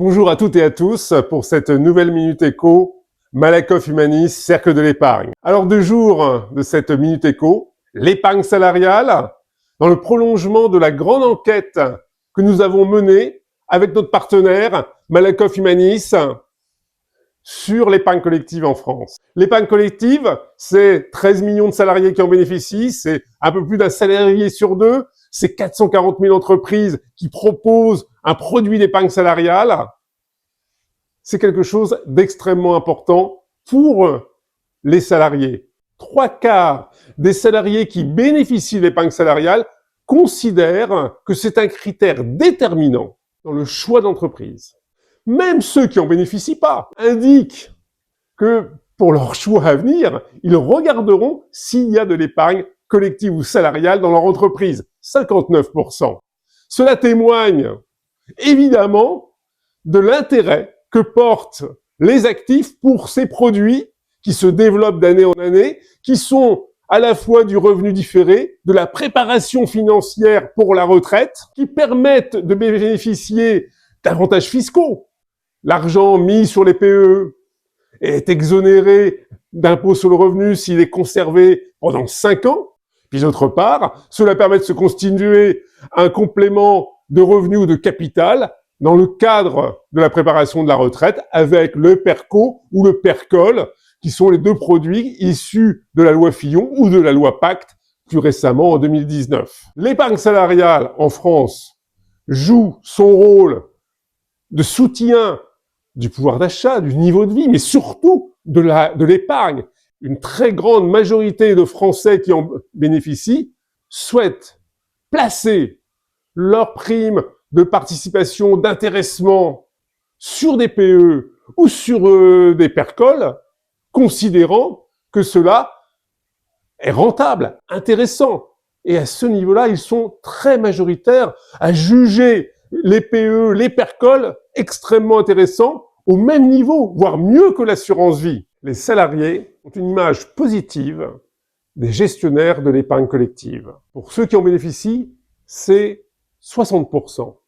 Bonjour à toutes et à tous pour cette nouvelle Minute Éco, Malakoff Humanis, Cercle de l'épargne. Alors, 2 jours de cette Minute Éco, l'épargne salariale, dans le prolongement de la grande enquête que nous avons menée avec notre partenaire Malakoff Humanis sur l'épargne collective en France. L'épargne collective, c'est 13 millions de salariés qui en bénéficient, c'est un peu plus d'un salarié sur 2, c'est 440 000 entreprises qui proposent un produit d'épargne salariale. C'est quelque chose d'extrêmement important pour les salariés. 3/4 des salariés qui bénéficient de l'épargne salariale considèrent que c'est un critère déterminant dans le choix d'entreprise. Même ceux qui n'en bénéficient pas indiquent que pour leur choix à venir, ils regarderont s'il y a de l'épargne collective ou salariale dans leur entreprise. 59%. Cela témoigne évidemment de l'intérêt que portent les actifs pour ces produits qui se développent d'année en année, qui sont à la fois du revenu différé, de la préparation financière pour la retraite, qui permettent de bénéficier d'avantages fiscaux. L'argent mis sur les PE est exonéré d'impôt sur le revenu s'il est conservé pendant 5 ans. Puis d'autre part, cela permet de se constituer un complément de revenus ou de capital dans le cadre de la préparation de la retraite avec le PERCO ou le PERCOL, qui sont les 2 produits issus de la loi Fillon ou de la loi Pacte, plus récemment en 2019. L'épargne salariale en France joue son rôle de soutien du pouvoir d'achat, du niveau de vie, mais surtout de l'épargne. Une très grande majorité de Français qui en bénéficient souhaitent placer leurs primes de participation, d'intéressement sur des PE ou sur des PERCOL, considérant que cela est rentable, intéressant. Et à ce niveau-là, ils sont très majoritaires à juger les PE, les PERCOL extrêmement intéressants, au même niveau, voire mieux que l'assurance vie. Les salariés ont une image positive des gestionnaires de l'épargne collective. Pour ceux qui en bénéficient, c'est 60%.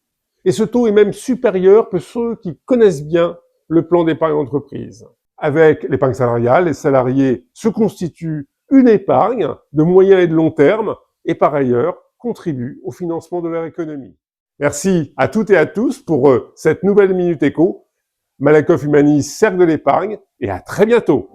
Et ce taux est même supérieur que ceux qui connaissent bien le plan d'épargne entreprise. Avec l'épargne salariale, les salariés se constituent une épargne de moyen et de long terme et par ailleurs contribuent au financement de leur économie. Merci à toutes et à tous pour cette nouvelle Minute Éco. Malakoff Humanis, Cercle de l'épargne, et à très bientôt.